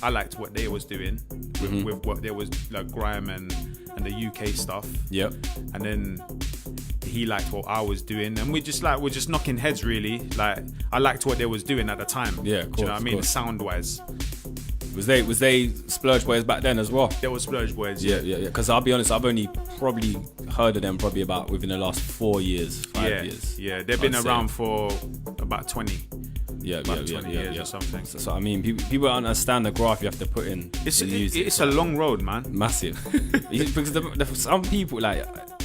liked what they was doing with what there was like grime and the UK stuff. Yep. And then he liked what I was doing, and we're just knocking heads really. Like I liked what they was doing at the time. Yeah, of course, do you know what I mean? Sound wise. Was they Splurge Boys back then as well? They were Splurge Boys. Yeah. Because I'll be honest, I've only probably heard of them probably about within the last 4 years, 5 years. Yeah, they've been around for about 20. Yeah, 20 years or something. So I mean, people don't understand the graph you have to put in. It's a long road, man. Massive. Because some people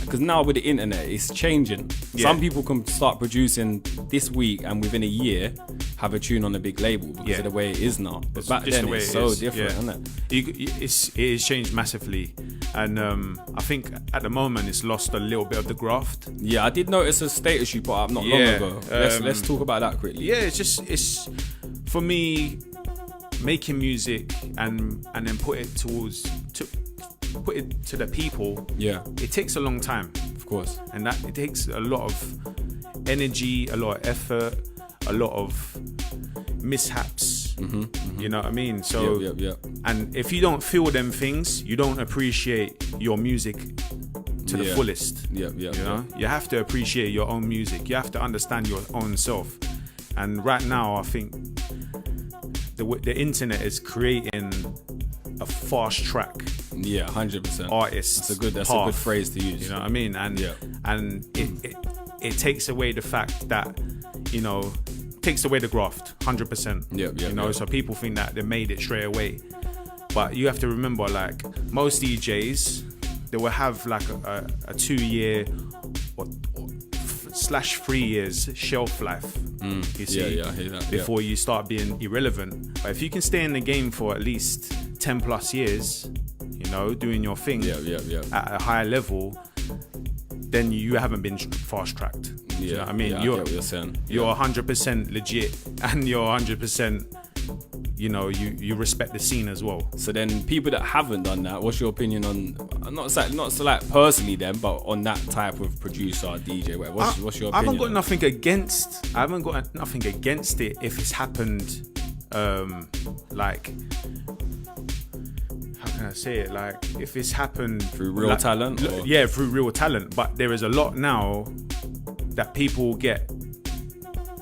because now with the internet, it's changing. Yeah. Some people can start producing this week and within a year have a tune on a big label because of the way it is now. But back then, it's so different, isn't it? It has changed massively, and I think at the moment it's lost a little bit of the graft. Yeah, I did notice a status you put up not long ago. Let's talk about that quickly. Yeah, it's for me making music and then put it to the people. Yeah, it takes a long time, of course, and that it takes a lot of energy, a lot of effort, a lot of mishaps. You know what I mean? So and if you don't feel them things, you don't appreciate your music to the fullest. You know, you have to appreciate your own music. You have to understand your own self. And right now, I think the internet is creating a fast track. Yeah, 100%. Artists. That's a good phrase to use. You know what I mean? And it takes away the fact that, you know, takes away the graft, 100%. You know, so people think that they made it straight away. But you have to remember, like, most DJs, they will have like a 2-year / 3 years shelf life. You see, I hear that. Before you start being irrelevant. But if you can stay in the game for at least 10 plus years, you know, doing your thing at a higher level, then you haven't been fast tracked. You know what I mean? I get what you're saying. You're 100% legit, and you're 100%. You know, you respect the scene as well. So then, people that haven't done that, what's your opinion on not so like personally them, but on that type of producer, DJ, whatever? What's your opinion? I haven't got nothing against it if it's happened. Like, how can I say it? Like, if it's happened through real talent. Yeah, through real talent. But there is a lot now that people get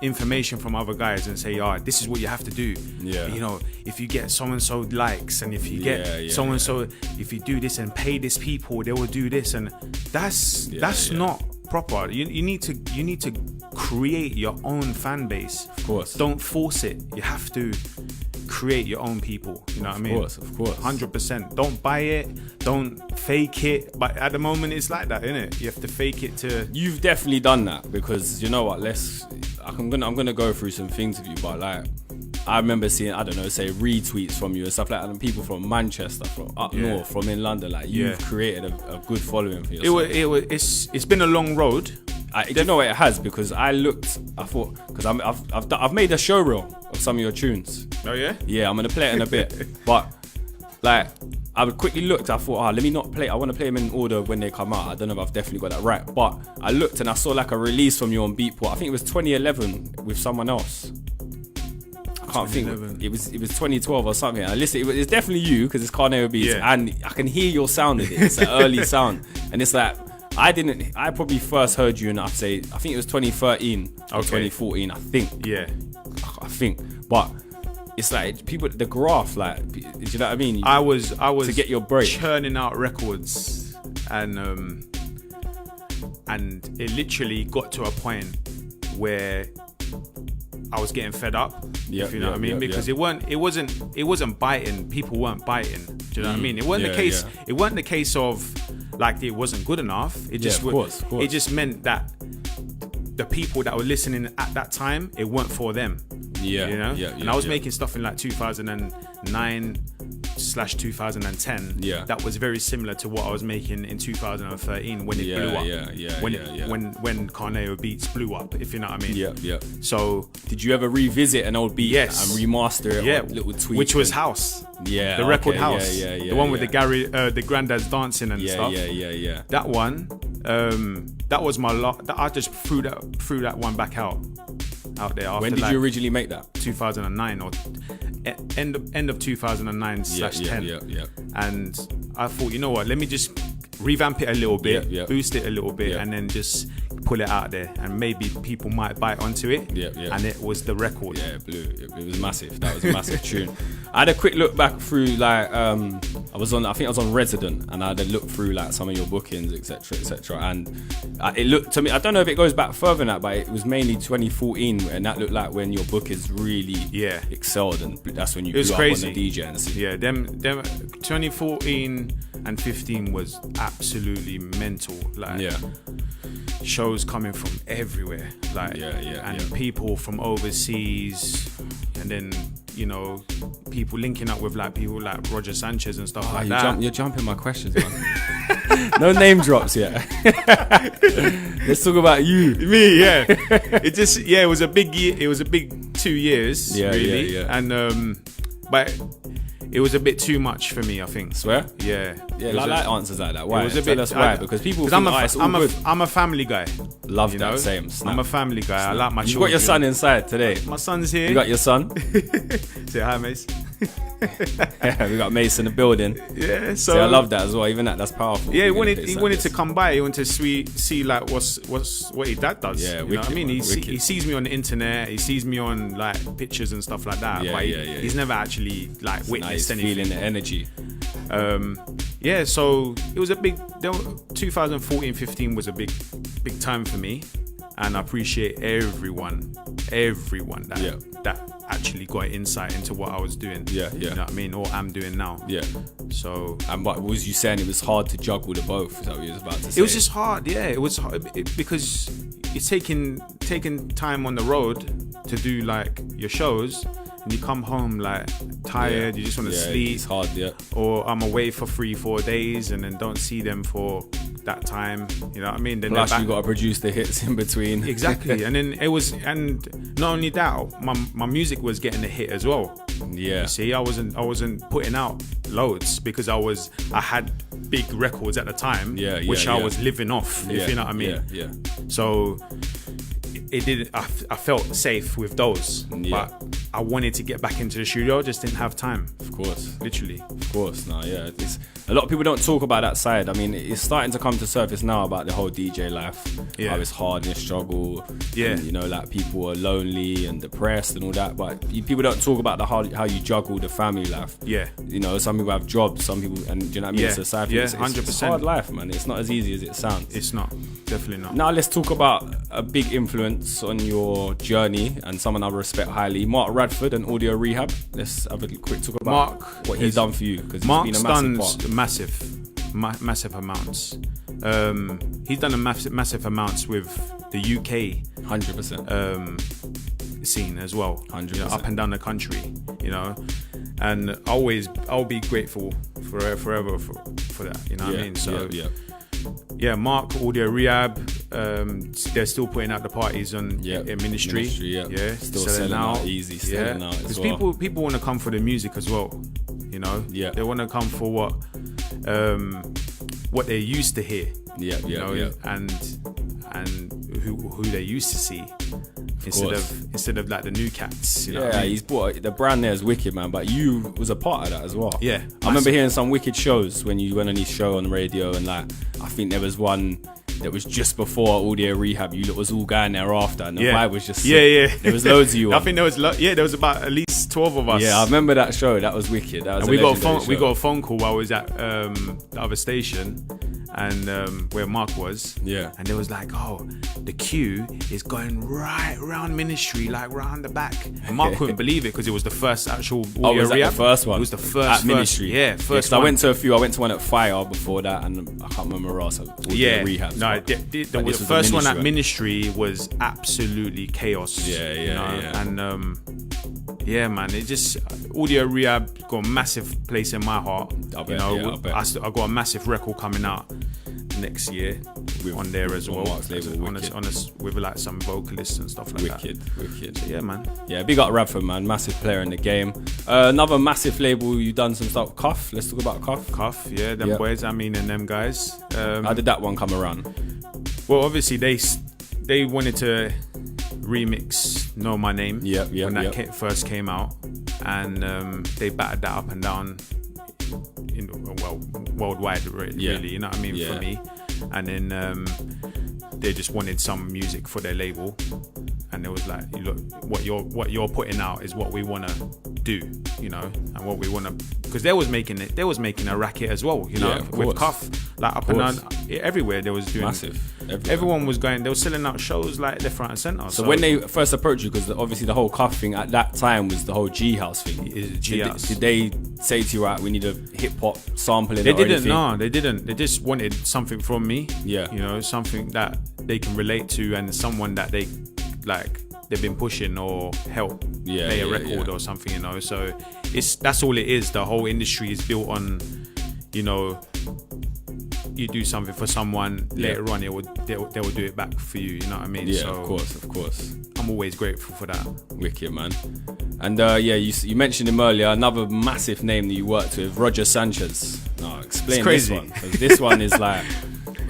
information from other guys and say, this is what you have to do. You know, if you get so and so likes, and if you get so and so, if you do this and pay this people, they will do this, and that's not proper. You need to create your own fan base. Of course. Don't force it. You have to create your own people. You know what I mean? Of course. 100%. Don't buy it. Don't fake it. But at the moment, it's like that, isn't it? You have to fake it to. You've definitely done that, because you know what? I'm gonna go through some things with you, but like, I remember seeing, I don't know, say retweets from you and stuff like that, and people from Manchester, from up north, from in London. Like, you've created a good following for yourself. It's been a long road. You know what it has, because I thought, because I've made a show reel of some of your tunes. Oh yeah? Yeah, I'm gonna play it in a bit. But like, I quickly looked, I thought, let me not play, I want to play them in order when they come out. I don't know if I've definitely got that right. But I looked and I saw like a release from you on Beatport. I think it was 2011 with someone else. I can't think. It was 2012 or something. I listened, it's definitely you, because it's Carnao Beats, and I can hear your sound in it. It's an early sound. And it's like, I probably first heard you, and I think it was 2013 or 2014, I think. Yeah. I think. But it's like people, the graph, like, do you know what I mean? I was to get your break, churning out records, and it literally got to a point where I was getting fed up. If you know what I mean, because it wasn't biting. People weren't biting. Do you know what I mean? It wasn't the case. It wasn't the case of like it wasn't good enough. It just of course. It just meant that the people that were listening at that time, it weren't for them. You know? And I was making stuff in like 2009/2010. That was very similar to what I was making in 2013 when it blew up. When Carnao Beats blew up, if you know what I mean. So did you ever revisit an old beat? Yes. And remaster it? Yeah. Little tweak. Which was House. Yeah. The record House. The one with the granddads dancing and stuff. That one. That was my lot. I just threw that one back out. out there. After When did you originally make that? 2009 or end of 2009 slash 10. Yeah. And I thought, you know what? Let me just revamp it a little bit, boost it a little bit, and then just pull it out there, and maybe people might bite onto it. And it was the record. Yeah, it blew. It was massive. That was a massive tune. I had a quick look back through, like, I think I was on Resident, and I had a look through like some of your bookings, etc. And it looked to me, I don't know if it goes back further than that, but it was mainly 2014, and that looked like when your bookings really excelled, and that's when you blew up on the DJ and scene. Yeah, them 2014 and 15 was absolutely mental. Like, shows coming from everywhere, like, and people from overseas, and then, you know, people linking up with like people like Roger Sanchez and stuff like that. You're jumping my questions, man. No name drops yet. Let's talk about you. Me, yeah. It was a big year. It was a big 2 years, really. And but it was a bit too much for me, I think. Swear? Yeah. Yeah, I like answers like that. Why? It was a bit, tell us why. Because people think, I'm a family guy. Love that, same. Snap. I'm a family guy. Snap. I like my children. You got your son inside today. My son's here. You got your son? Say hi, Mace. Yeah, we got Mace in the building. Yeah, so I love that as well. Even that's powerful. Yeah, he wanted to come by. He wanted to see like what his dad does. Yeah, you know what I mean? He sees me on the internet. He sees me on like pictures and stuff like that. But he's never actually like witnessed anything. Feeling the energy. So it was a big. 2014-15 was a big time for me, and I appreciate everyone that actually got insight into what I was doing. You know what I mean, or I'm doing now. So, and what was you saying? It was hard to juggle the both. Is that what you was about to say? It was just hard. Yeah, it was hard because it's taking time on the road to do like your shows, and you come home like tired. You just want to sleep. It's hard. Or I'm away for 3-4 days and then don't see them for that time. You know what I mean? Then plus you got to produce the hits in between. Exactly. And then and not only that, my music was getting a hit as well. You see, I wasn't putting out loads because I had big records at the time, which I was living off. If you know what I mean. So it did. I felt safe with those, but I wanted to get back into the studio. Just didn't have time. Of course, literally. Of course, no, it's a lot of people don't talk about that side. I mean, it's starting to come to surface now about the whole DJ life. How it's hard and a struggle. And, you know, like people are lonely and depressed and all that. But people don't talk about how you juggle the family life. You know, some people have jobs, some people, and do you know what I mean? Society. It's 100%. Hard life, man. It's not as easy as it sounds. It's not. Definitely not. Now let's talk about a big influence on your journey and someone I respect highly, Mark Radford and Audio Rehab. Let's have a quick talk about what he's done for you, because Mark's done massive amounts. He's done a massive amounts with the UK 100% scene as well. 100%. You know, up and down the country, you know, and I'll be grateful forever for that. You know what I mean? So yeah, Mark, Audio Rehab, they're still putting out the parties on in Ministry. Still selling out easy, selling out as well. Because people want to come for the music as well, you know. They want to come for what they're used to hear, you know, and who they used to see. Instead of like the new cats, you know what I mean? He's bought the brand there is wicked, man. But you was a part of that as well. I remember hearing some wicked shows when you went on his show on the radio, and like I think there was one that was just before Audio Rehab. You was all going there after, and the vibe was just sick. There was loads of you. I think there was there was about at least 12 of us. Yeah, I remember that show. That was wicked. That was we got a phone call while I was at the other station, and where Mark was. And it was like, oh, the queue is going right around Ministry, like round the back. And Mark couldn't believe it because it was the first actual Audio Rehab. The first one? It was the first at Ministry. First one. I went to a few. I went to one at Fire before that, and I can't remember else. Audio Rehab. No, the first one at Ministry was absolutely chaos. And man, it just Audio Rehab got a massive place in my heart. I got a massive record coming out next year on there as well. Mark's label, with like some vocalists and stuff like that. Wicked. So, yeah, man. Yeah, big up Radford, man. Massive player in the game. Another massive label you've done some stuff. Cuff. Let's talk about Cuff. Cuff, yeah, them boys. I mean, and them guys. How did that one come around? Well, obviously they wanted to remix Know My Name when that first came out, and they battered that up and down worldwide, really, you know what I mean, for me. And then they just wanted some music for their label, and it was like, look, what you're putting out is what we want to do, you know, and what we want to, because they was making a racket as well, you know, with Cuff, like up and down everywhere. They was doing massive. Everyone was going. They were selling out shows like left, right, and center. So when they first approached you, because obviously the whole Cuff thing at that time was the whole G House thing. Did they say to you, right, we need a hip hop sampling? They didn't. No, they didn't. They just wanted something from me. Yeah, you know, something that they can relate to, and someone that they like. They've been pushing or help play a record or something, you know. So that's all it is. The whole industry is built on, you know, you do something for someone, later on they will do it back for you. You know what I mean? Yeah, so of course. I'm always grateful for that. Wicked, man. And you mentioned him earlier. Another massive name that you worked with, Roger Sanchez. No, explain this one, because this one is like.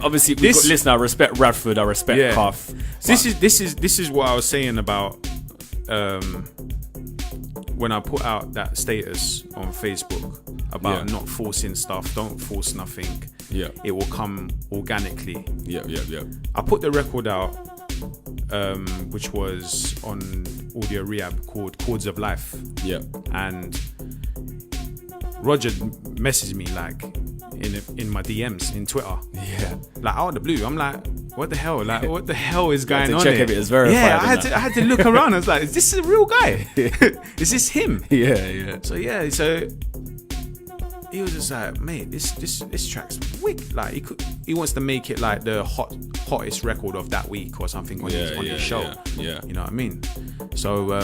Obviously, listen, I respect Radford, I respect Cuff. This is what I was saying about when I put out that status on Facebook about not forcing stuff. Don't force nothing. Yeah, it will come organically. Yeah. I put the record out, which was on Audio Rehab, called Chords of Life. Yeah, and Roger messaged me like in my DMs in Twitter. Yeah, like out of the blue. I'm like, what the hell? Like, what the hell is going on? Check if it is verified. Yeah, I had to look around. I was like, is this a real guy? Is this him? Yeah. So he was just like, mate, this track's wicked. Like he wants to make it like the hottest record of that week or something on his show. Yeah. You know what I mean? So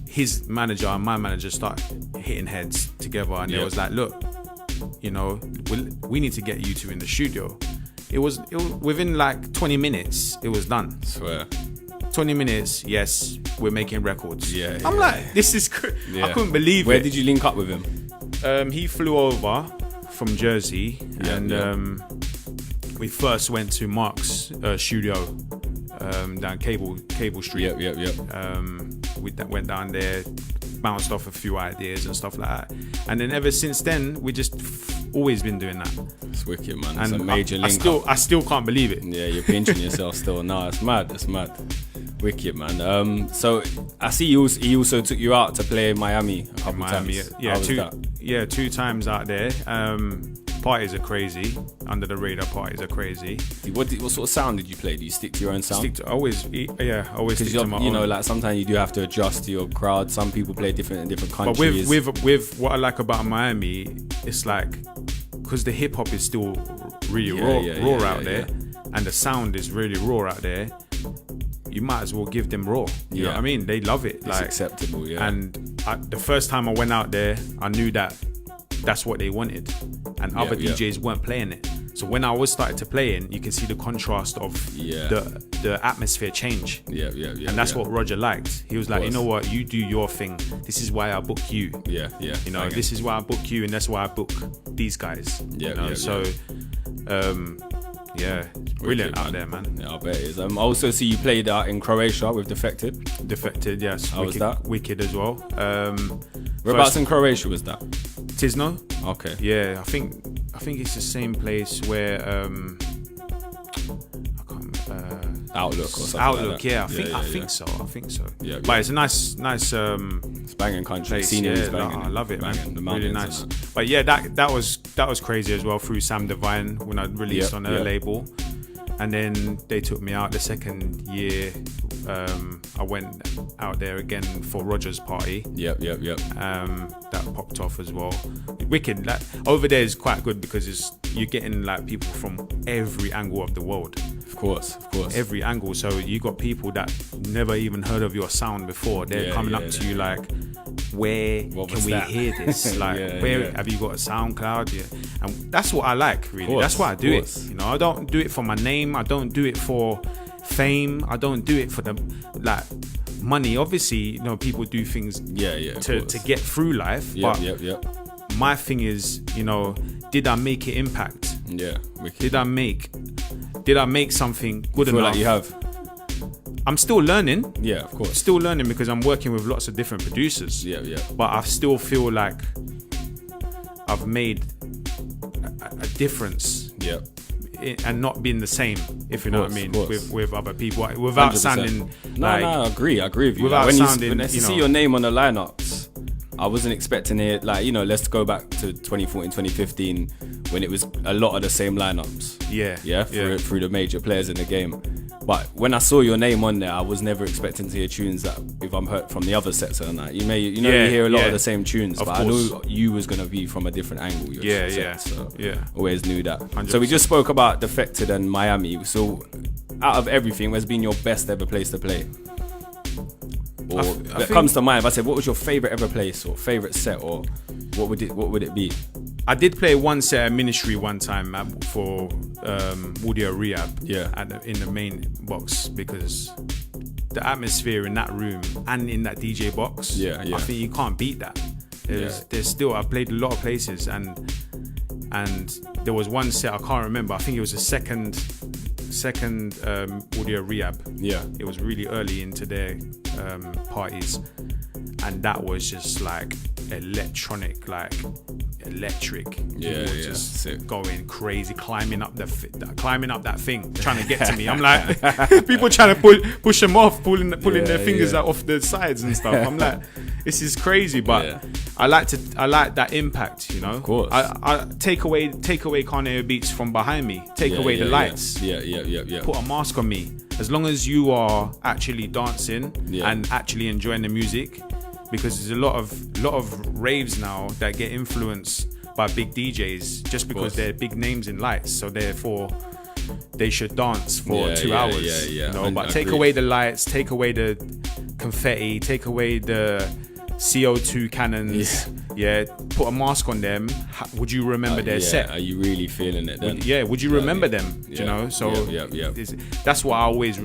his manager and my manager started hitting heads together, and it was like, look, you know, we need to get you two in the studio. It was within like 20 minutes, it was done. Swear. 20 minutes, yes, we're making records. Yeah. I'm like, this is I couldn't believe it. Where did you link up with him? He flew over from Jersey, and we first went to Mark's studio down Cable Street. We went down there, bounced off a few ideas and stuff like that, and then ever since then we just always been doing that. It's wicked, man. It's a major link. I still can't believe it. Yeah, you're pinching yourself still. No, it's mad. Wicked, man. So I see he also took you out to play in Miami a couple times. Yeah, 2 times out there. Parties are crazy. Under the radar parties are crazy. What sort of sound did you play? Do you stick to your own sound? Always stick to my own. You know, like sometimes you do have to adjust to your crowd. Some people play different in different countries. But with what I like about Miami, it's like, because the hip hop is still really raw out there, and the sound is really raw out there. You might as well give them raw. You know what I mean? They love it. It's acceptable. Yeah. And the first time I went out there, I knew that that's what they wanted, and other DJs weren't playing it. So when I was started to play it, you can see the contrast of the atmosphere change. And that's what Roger liked. He was like, you know what, you do your thing. This is why I book you. You know, this is why I book you, and that's why I book these guys. Brilliant out there, man. Yeah, I bet it is. I also see you played out in Croatia with Defected. Defected, yes. How was that? Wicked as well. Whereabouts in Croatia was that? Tisno. Okay. Yeah, I think it's the same place where Outlook or something. Outlook, like that. I think so. Yeah, but it's a nice it's banging country. Place. I love it, man. Really nice. But yeah, that was crazy as well, through Sam Divine when I released on her label. And then they took me out the second year. I went out there again for Roger's party. That popped off as well. Wicked. Like, over there is quite good because you're getting like people from every angle of the world. Of course. Every angle. So you got people that never even heard of your sound before. They're coming up to you like, where can we hear this? Like, where have you got a SoundCloud? Yeah. And that's what I like, really. That's why I do it. You know, I don't do it for my name. I don't do it for fame. I don't do it for the like money. Obviously, you know, people do things to get through life. My thing is, you know, did I make it impact? Yeah. Did I make something good enough? Like you have. I'm still learning. Yeah, of course. Still learning because I'm working with lots of different producers. Yeah, yeah. But I still feel like I've made a difference. Yeah. And not being the same, if you know what I mean, with other people, without 100%. sounding No, I agree with you. Without when sounding, when I see your name on the lineups, I wasn't expecting it. Like, you know, let's go back to 2014, 2015, when it was a lot of the same lineups. Yeah. Through the major players in the game. But when I saw your name on there, I was never expecting to hear tunes that, if I'm hurt from the other sector and that, you hear a lot of the same tunes, but I knew you was gonna be from a different angle. So always knew that. 100%. So we just spoke about Defected and Miami. So out of everything, where's been your best ever place to play? Or that comes to mind. If I said, what was your favorite ever place or favorite set, or what would it be? I did play one set at Ministry one time for Audio Rehab. Yeah. In the main box, because the atmosphere in that room and in that DJ box. Yeah. I think you can't beat that. There's still, I played a lot of places, and there was one set I can't remember. I think it was the second Audio Rehab. Yeah. It was really early into their parties, and that was just like electric. Yeah, People just sick. Going crazy, climbing up that thing, trying to get to me. I'm like, people trying to push them off, pulling their fingers out off the sides and stuff. I'm like, this is crazy, but I like that impact, you know. Of course. I take away Carnao Beats from behind me. Take away the lights. Yeah. Put a mask on me. As long as you are actually dancing and actually enjoying the music. Because there's a lot of raves now that get influenced by big DJs just because they're big names in lights, so therefore they should dance for 2 hours. You know? But take away the lights, take away the confetti, take away the CO2 cannons. Put a mask on them. Would you remember their set? Are you really feeling it then? Would you remember them? You know, so that's what I always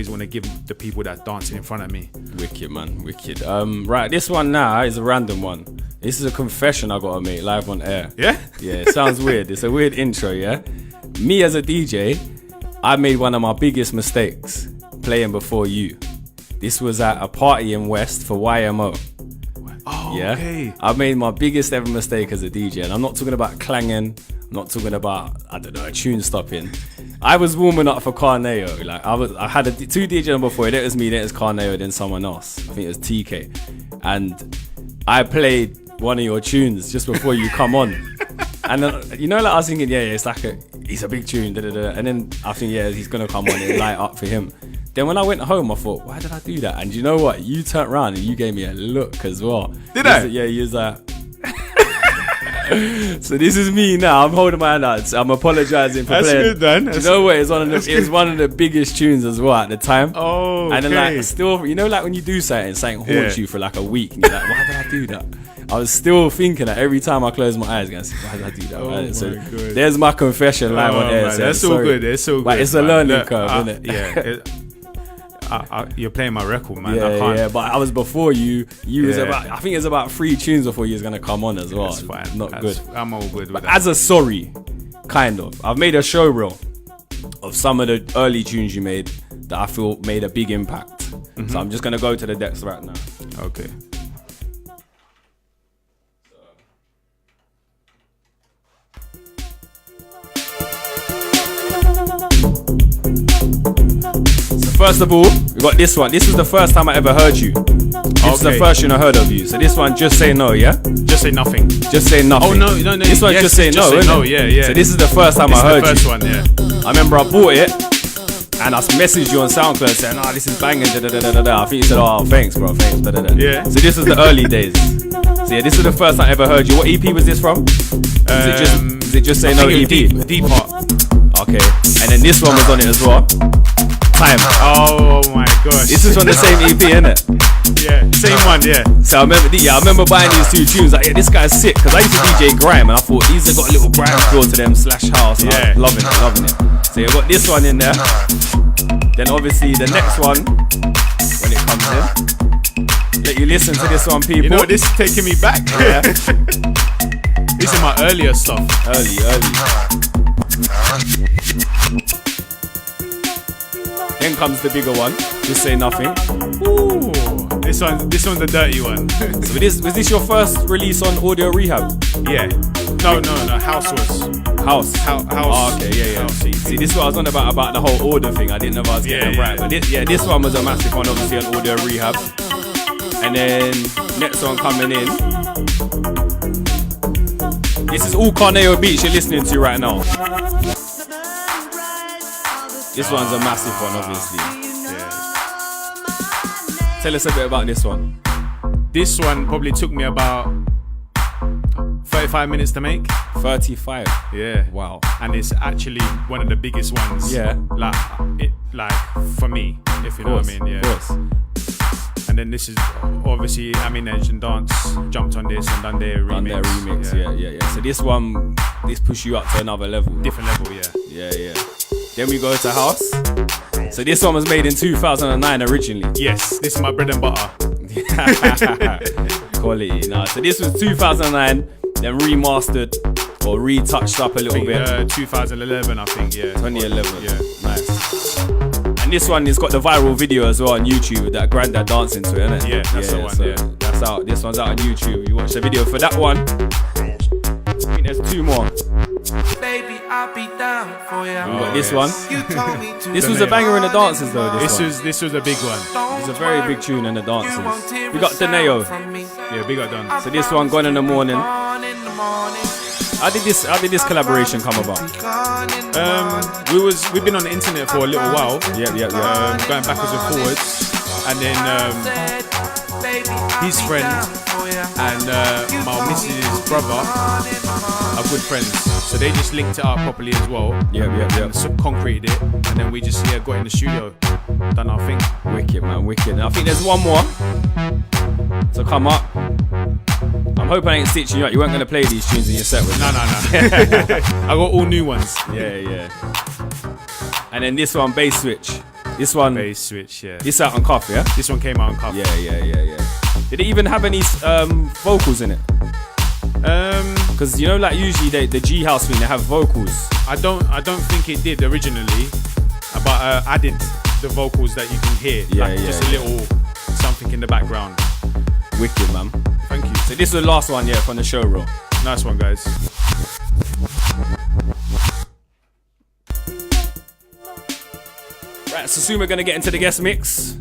want to give the people that dancing in front of me. Wicked, man, wicked. Right, this one now is a random one. This is a confession I gotta make live on air. Yeah, it sounds weird. It's a weird intro. Yeah, me as a DJ, I made one of my biggest mistakes playing before you. This was at a party in West for YMO. Oh, okay. I made my biggest ever mistake as a DJ, and I'm not talking about clanging. I'm not talking about, I don't know, a tune stopping. I was warming up for Carnao. Like I had two DJs before. Then it was me, then it was Carnao, then someone else. I think it was TK, and I played one of your tunes just before you come on. And like I was thinking, it's like he's a big tune, and then I think he's gonna come on and light up for him. Then when I went home, I thought, why did I do that? And you know what? You turned around and you gave me a look as well. Did I? Yeah, you was like... So this is me now. I'm holding my hand out. I'm apologizing for That's playing. Good, then. You know what? It's one of the biggest tunes as well at the time. Oh, okay. And then still, you know, like when you do something haunts you for like a week. And you're like, why did I do that? I was still thinking that every time I close my eyes, guys, why did I do that? Oh, so there's my confession live on air. That's so good. It's so good. But it's a learning curve, isn't it? Yeah. You're playing my record, man. Yeah, but I was before you. You was about, I think it's about 3 tunes before you was gonna come on as well. That's fine. Not good. I'm all good with but that. As a sorry, kind of, I've made a show reel of some of the early tunes you made that I feel made a big impact. Mm-hmm. So I'm just gonna go to the decks right now. Okay. First of all, we got this one. This was the first time I ever heard you. This is the first tune I heard of you. So this one, Just Say No, yeah? Just Say Nothing. Just Say Nothing. Oh, no. This one, Just Say No, isn't it? Yeah. So this is the first time I heard you. This is the first one, yeah. I remember I bought it, and I messaged you on SoundCloud saying, this is banging, I think you said, thanks, bro, thanks, Yeah. So this was the early days. So yeah, this is the first time I ever heard you. What EP was this from? Is it Just Say No EP? Deep Heart. Okay. And then this one was on it as well. Time. Oh my gosh. This is from the same EP, innit? Yeah, same one, yeah. So I remember buying these 2 tunes. Like, this guy's sick, because I used to DJ grime, and I thought these have got a little grime feel to them / house. Yeah. Loving it. So you got this one in there. Then obviously the next one, when it comes in, let you listen to this one, people. You know, this is taking me back. Yeah. This is my earlier stuff. Early. Then comes the bigger one. Just Say Nothing. Ooh, this one's a dirty one. So was this your first release on Audio Rehab? Yeah. No. House was. House. Oh, okay, yeah. House. See, this is what I was on about the whole order thing. I didn't know if I was getting it right. But this one was a massive one, obviously, on Audio Rehab. And then next one coming in. This is all Carnao Beats you're listening to right now. This one's a massive one, obviously. Yeah. Tell us a bit about this one. This one probably took me about 35 minutes to make. 35. Yeah. Wow. And it's actually one of the biggest ones. Yeah. Like for me, if you know what I mean. Yeah. Of course. And then this is obviously Edge and Dance jumped on this and done their remix. Yeah. So this one, push you up to another level. Different level, yeah. Yeah. Then we go to House. So this one was made in 2009 originally. Yes, this is my bread and butter. Quality. Nah. So this was 2009, then remastered or retouched up a little bit. 2011, I think. Yeah. 2011. Yeah. Nice. And this one has got the viral video as well on YouTube with that granddad dancing to it, isn't it? Yeah, that's the one. So yeah. That's out. This one's out on YouTube. You watch the video for that one. I think there's 2 more. Baby, I'll be down for you. We got this one. You told me to. This was a banger in the dances though. This was a big one. It's a very big tune in the dances. We got Daneo. Yeah, big up done. So this one, Gone in the Morning. How did this collaboration come about? We've been on the internet for a little while. Yeah. Going backwards and forwards, and then his friend and my missus' brother are good friends, so they just linked it up properly as well. Yeah. And concreted it, and then we just got in the studio, done our thing. Wicked, man, wicked. And I think there's one more to come up. I'm hoping I ain't stitching you up. You weren't gonna play these tunes in your set with me. No. I got all new ones. Yeah. And then this one, Bass Switch. This one, Bass Switch. Yeah. This out on Cuff, yeah. This one came out on Cuff. Yeah. Did it even have any vocals in it? Because you know, like usually the G House thing, they have vocals. I don't think it did originally, but added the vocals that you can hear. Just a little something in the background. Wicked, man. Thank you. So this was the last one, from the show roll. Nice one, guys. Right, so soon we're gonna get into the guest mix.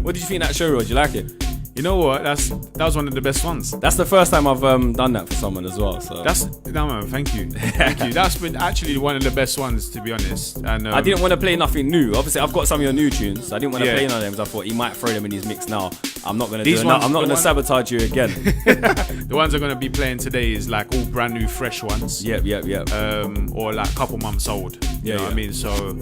What did you think of that show roll? Did you like it? You know what? That was one of the best ones. That's the first time I've done that for someone as well. So man. Thank you. That's been actually one of the best ones, to be honest. And I didn't want to play nothing new. Obviously, I've got some of your new tunes. I didn't want to play none of them because I thought he might throw them in his mix now. I'm not gonna I'm not gonna sabotage you again. The ones I'm gonna be playing today is like all brand new, fresh ones. Yep. Or like a couple months old. You know what I mean? So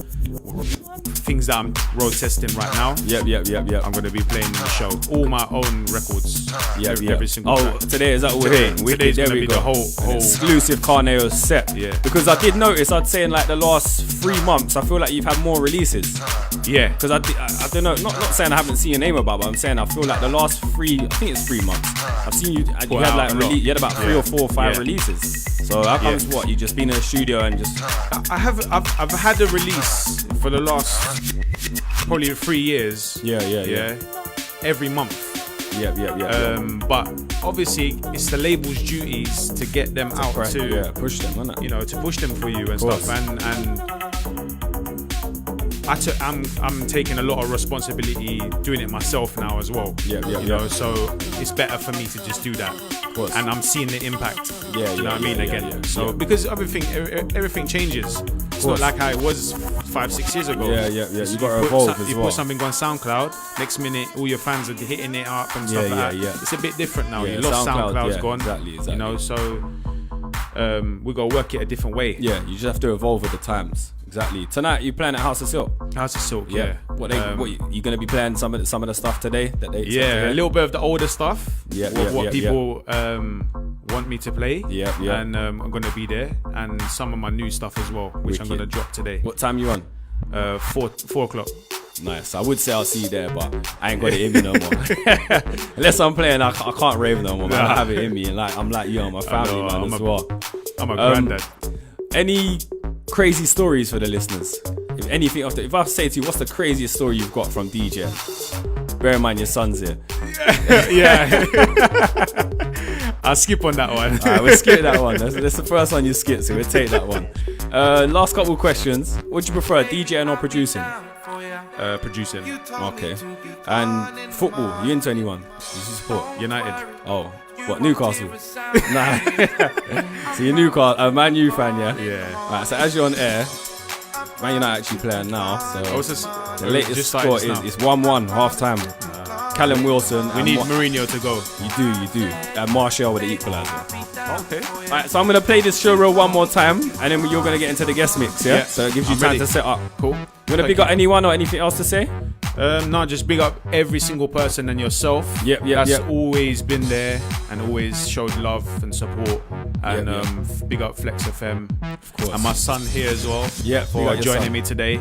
things that I'm road testing right now. Yep. I'm gonna be playing in the show. All my own records. Every single track. Today is that all today? Today's gonna be the whole exclusive Carnao set. Yeah. Because I did notice, I'd say in like the last 3 months, I feel like you've had more releases. Yeah. Because I don't know, not saying I haven't seen your name about, but I'm saying I feel like the last 3 months, I've seen you had like you had about 3 or 4 or 5 releases. So how comes what? You just been in the studio and just I've had a release for the last probably 3 years. Yeah. Every month. Yeah. But obviously it's the label's duties to get them out to push them, isn't it? You know, to push them for you and stuff. And I'm taking a lot of responsibility doing it myself now as well. You know, so it's better for me to just do that. And I'm seeing the impact. You know what I mean? Again. So because everything changes. It's not like how it was 5-6 years ago. Yeah. You got to evolve as well. You put something on SoundCloud, next minute all your fans are hitting it up and stuff like that. It's a bit different now. You lost SoundCloud's gone. Exactly. You know, so we got to work it a different way. Yeah, you just have to evolve with the times. Exactly. Tonight you playing at House of Silk. House of Silk, yeah. What you gonna be playing some of the stuff today that they? Yeah, a little bit of the older stuff. What people want me to play. Yeah. And I'm gonna be there, and some of my new stuff as well, which I'm gonna drop today. What time you on? 4 o'clock. Nice. I would say I'll see you there, but I ain't got it in me no more. Unless I'm playing, I can't rave no more. Man. I have it in me, and I'm like you, I'm a family man as well. I'm a granddad. Any crazy stories for the listeners? If anything else, if I say to you, what's the craziest story you've got from DJ? Bear in mind your son's here. Yeah. I'll skip on that one. Alright, we'll skip that one. That's the first one you skip, so we'll take that one. Last couple of questions. What do you prefer, DJing or producing? Producing. Okay. And football, you into anyone? You support? United. Oh, what, Newcastle? Nah. So you're Newcastle, Man U fan, yeah? Yeah. Alright, so as you're on air, Man United actually playing now, so the latest score is 1-1, half time. Callum Wilson. We need Mourinho to go. You do. And Martial with the equaliser. Okay. Alright, so I'm going to play this show reel one more time, and then you're going to get into the guest mix, yeah? So it gives you time to set up. Cool. You want to pick up anyone or anything else to say? No, just big up every single person and yourself. That's always been there and always showed love and support. And big up Flexfm, of course. And my son here as well. For joining me today.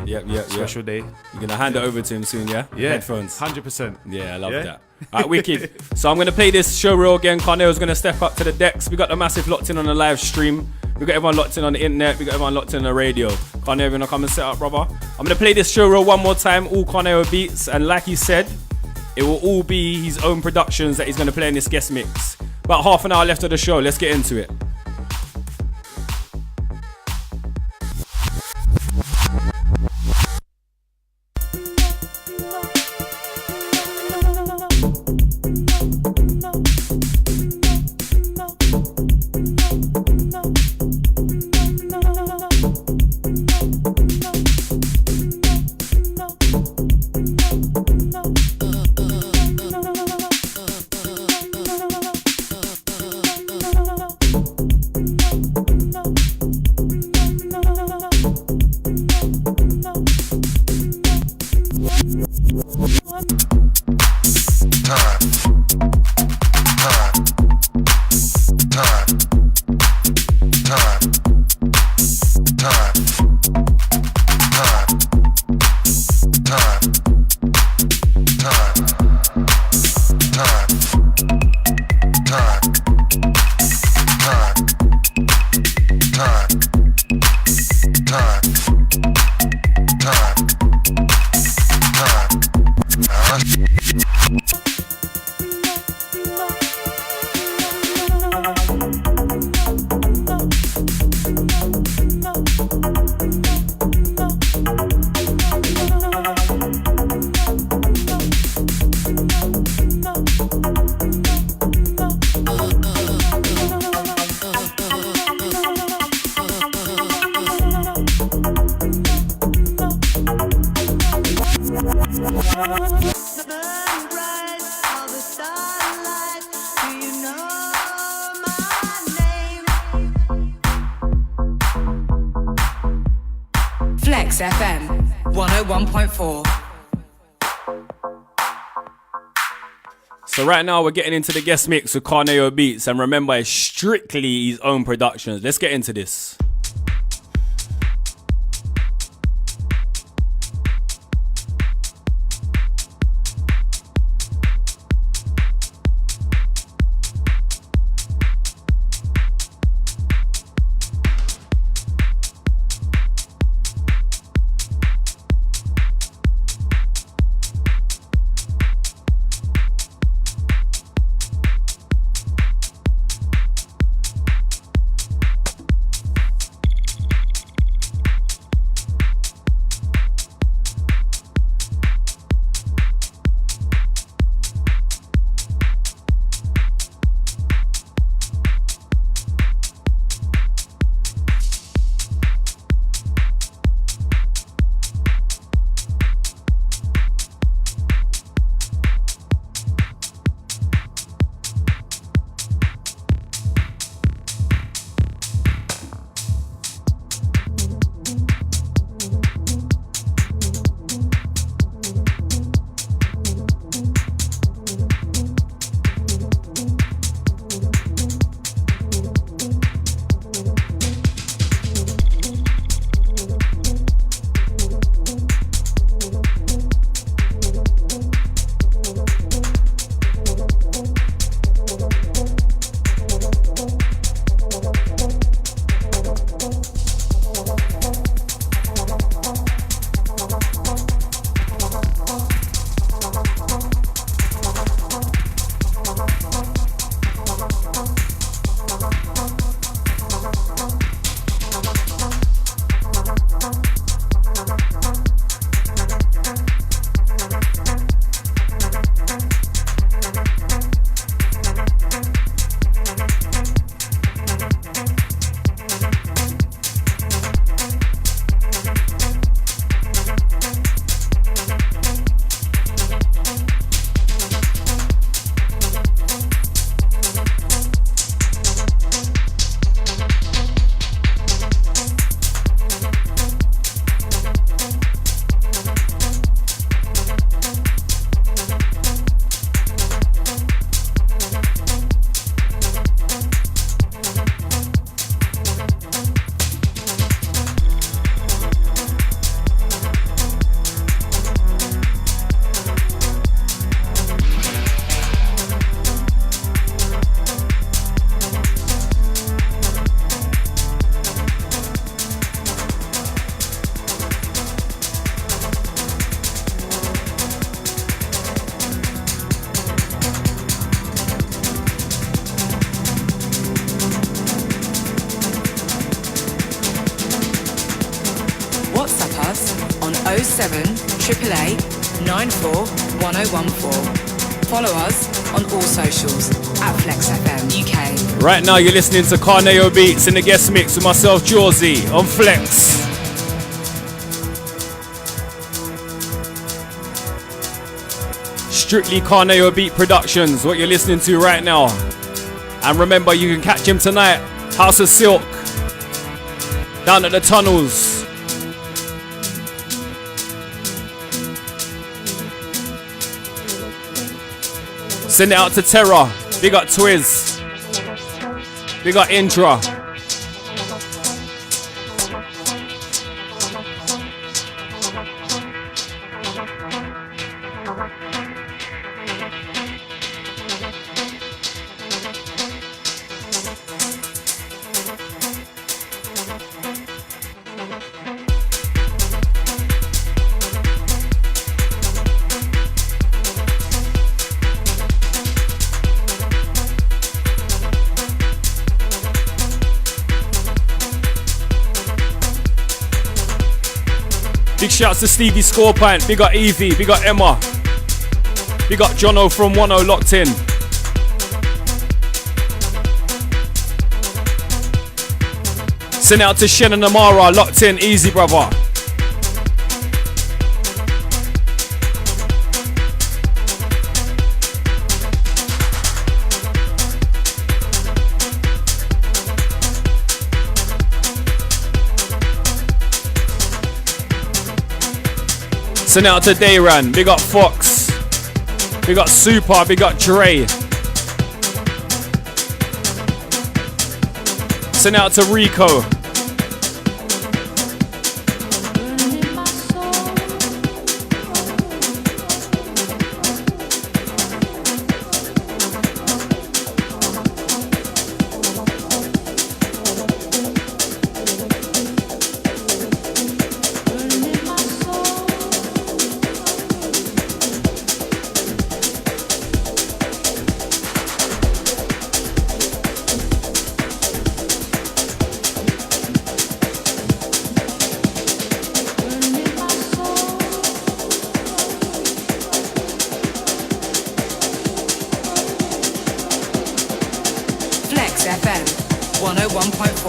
Special day. You're gonna hand it over to him soon, yeah? Yeah. Headphones. 100%. Yeah, I love that. Alright, wicked. So I'm gonna play this show reel again. Carnao's gonna step up to the decks. We got the massive locked in on the live stream. We got everyone locked in on the internet. We got everyone locked in on the radio. Carnao, gonna come and set up, brother. I'm gonna play this show reel one more time. All Carnao Beats, and like he said, it will all be his own productions that he's gonna play in this guest mix. About half an hour left of the show. Let's get into it. Flexfm 101.4. So right now we're getting into the guest mix with Carnao Beats, and remember, it's strictly his own productions. Let's get into this. 07 888 94 1014. Follow us on all socials at Flexfm UK. Right now you're listening to Carnao Beats in the guest mix with myself, Jawzy, on Flex. Strictly Carnao Beat Productions, what you're listening to right now. And remember, you can catch him tonight, House of Silk, down at the tunnels. Send it out to Terra. Big up Twiz. Big up Indra. Big shouts to Stevie Scorepint, big up Evie, big up Emma, big up Jono from 10 locked in. Send out to Shen and Amara, locked in, easy brother. Send out to Dayran, big up Fox, big up Super, big up Dre. Send out to Rico. FM 101.4.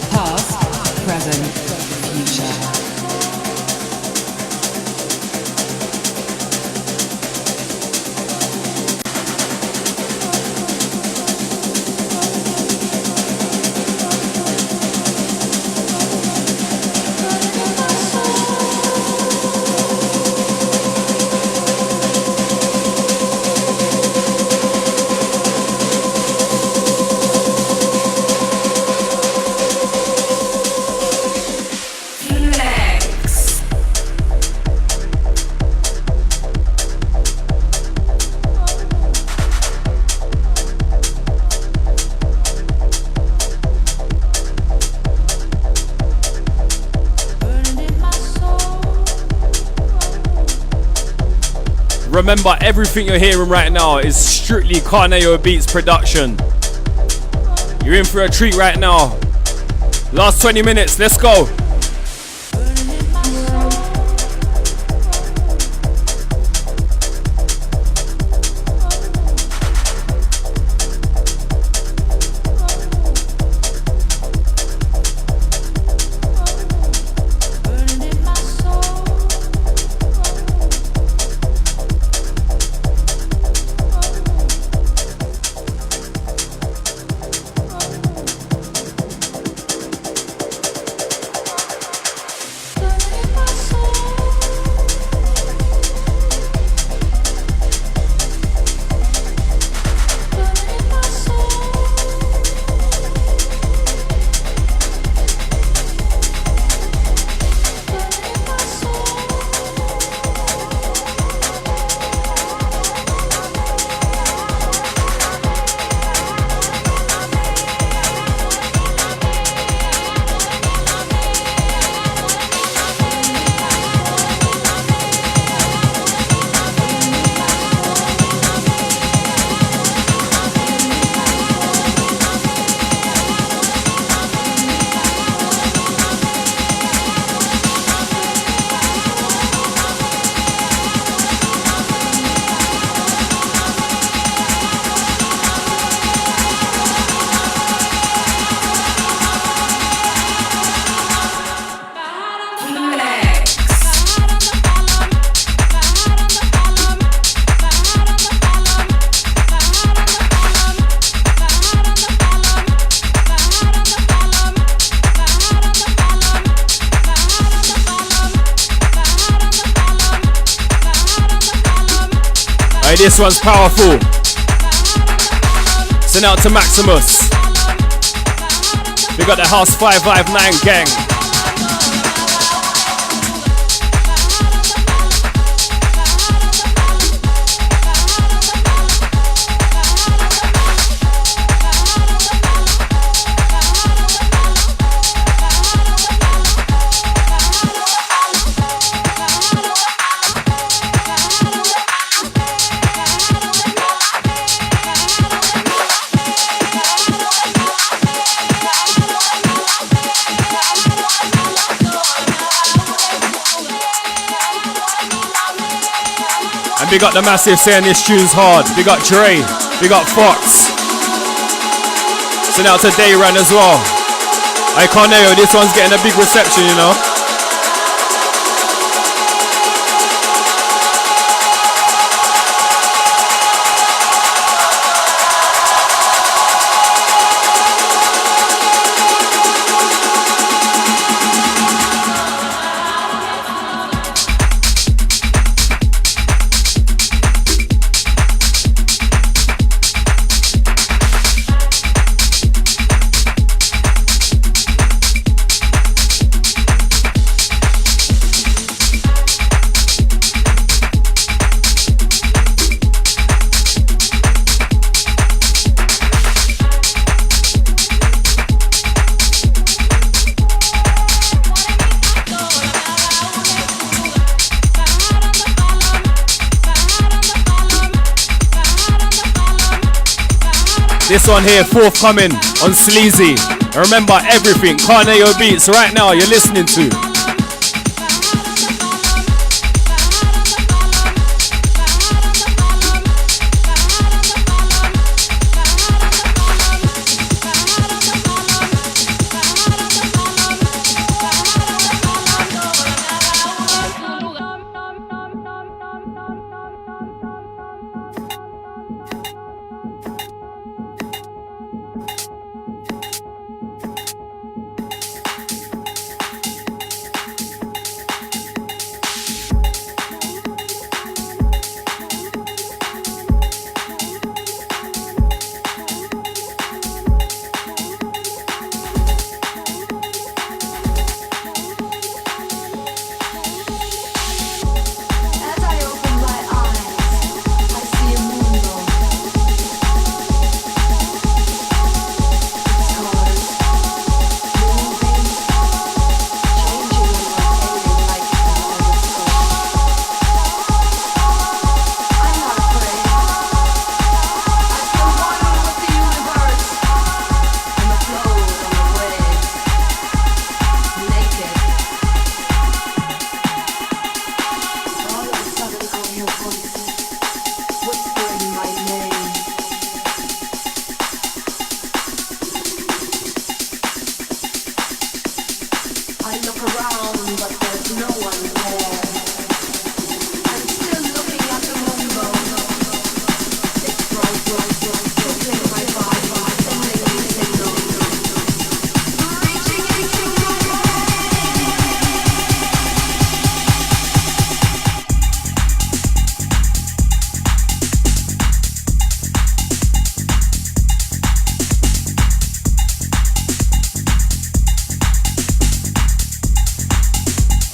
Past, present, future. Remember, everything you're hearing right now is strictly Carnao Beats production. You're in for a treat right now. Last 20 minutes, let's go. Hey, this one's powerful. Send out to Maximus. We got the House 559 gang. We got the Massive saying this tune's hard. We got Dre. We got Fox. Send out to Dayran as well. Hey Carnao, this one's getting a big reception, you know. This one here, forthcoming on Sleazy. And remember everything, Carnao Beats right now you're listening to.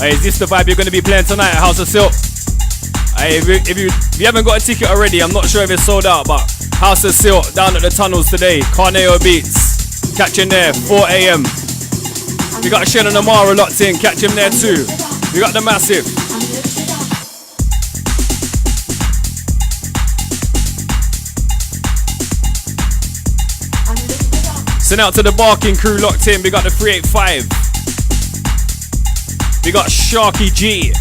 Hey, is this the vibe you're going to be playing tonight at House of Silk? Hey, if you haven't got a ticket already, I'm not sure if it's sold out, but House of Silk down at the tunnels today. Carnao Beats. Catch him there, 4 a.m. We got Shannon Amara locked in. Catch him there too. We got the Massive. Send out to the Barking crew locked in. We got the 385. We got Sharky G.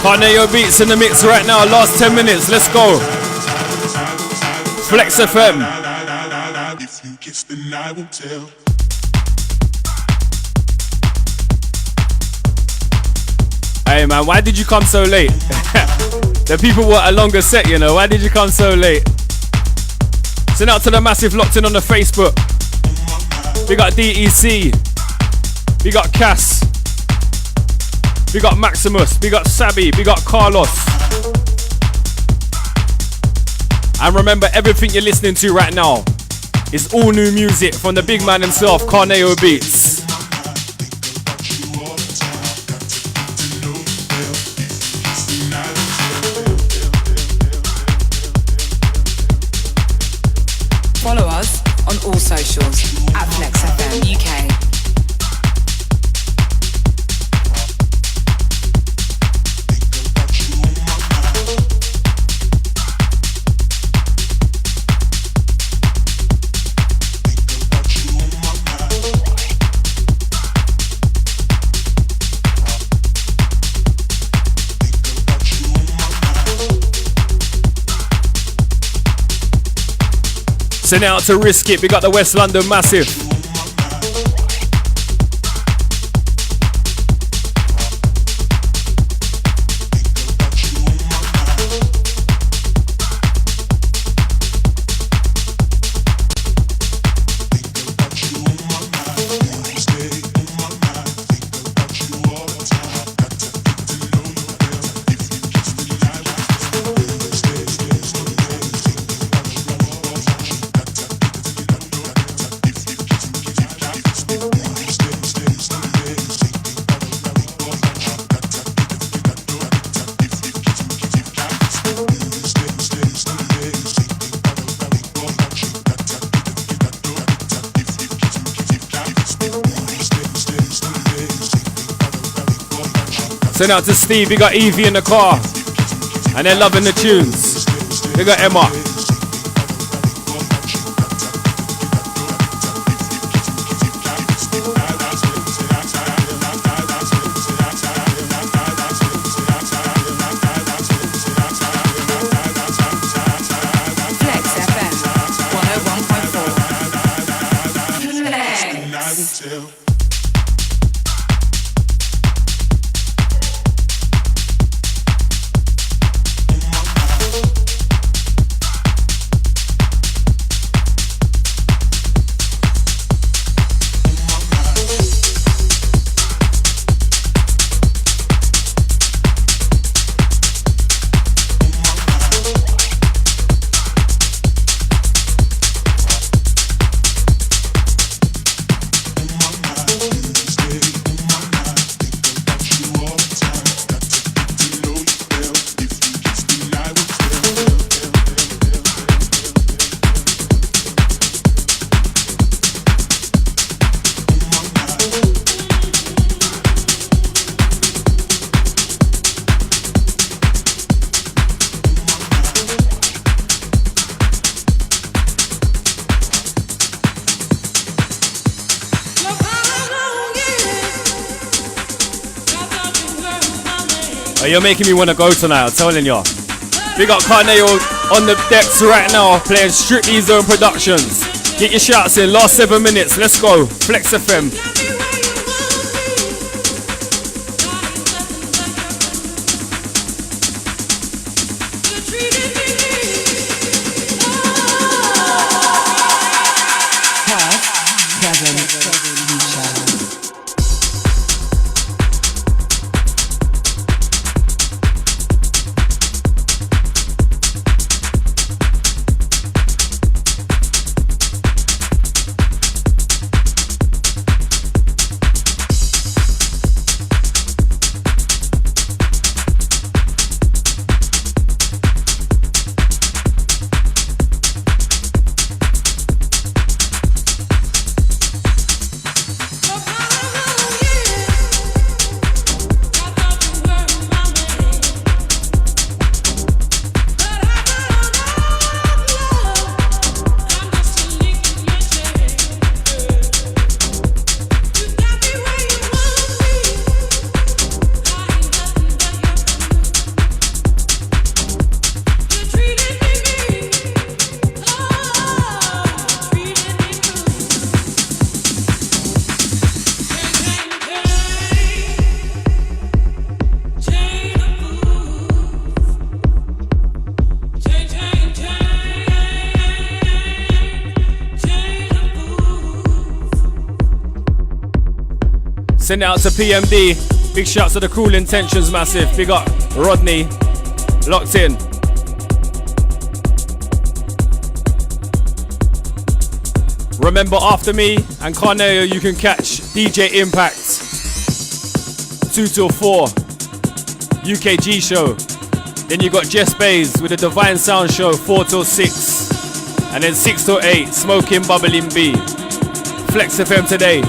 Carnao Beats in the mix right now. Last 10 minutes. Let's go. Flexfm. If you kiss, then I will tell. Hey man, why did you come so late? The people want a longer set, you know. Why did you come so late? Send out to the massive locked in on the Facebook. We got DEC. We got Cass. We got Maximus. We got Sabi. We got Carlos. And remember, everything you're listening to right now is all new music from the big man himself, Carnao Beats. Follow us on all socials at Flexfm UK. Send it out to Risk It. We got the West London Massive. Send out to Steve, we got Evie in the car. And they're loving the tunes. We got Emma. Flexfm 101.4. Flex. You're making me want to go tonight, I'm telling you. We got Carnao on the decks right now, playing strictly Zone Productions. Get your shouts in, last 7 minutes, let's go. Flexfm. Send it out to PMD. Big shouts to the Cruel Intentions Massive. Big up Rodney. Locked in. Remember, after me and Carnao, you can catch DJ Impact 2 till 4 UKG show. Then you got Jess Bays with the Divine Sound show 4 till 6. And then 6 till 8 Smoking Bubbling B. Flexfm today.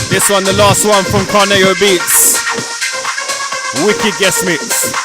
This one, the last one from Carnao Beats. Wicked guest mix.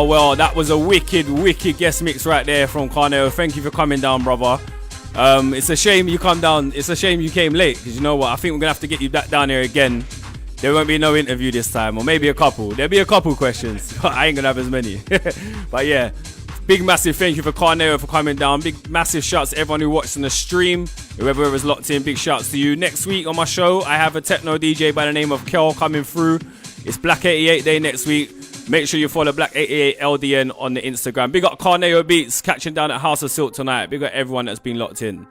Well, that was a wicked guest mix right there from Carnao. Thank you for coming down, brother. It's a shame you come down. It's a shame you came late, because you know what? I think we're going to have to get you back down here again. There won't be no interview this time, or maybe a couple. There'll be a couple questions. I ain't going to have as many. But yeah, big massive thank you for Carnao for coming down. Big massive shouts to everyone who watched on the stream. Whoever was locked in, big shouts to you. Next week on my show, I have a techno DJ by the name of Kel coming through. It's Black 88 Day next week. Make sure you follow Black 88 LDN on the Instagram. Big up Carnao Beats catching down at House of Silk tonight. Big up everyone that's been locked in.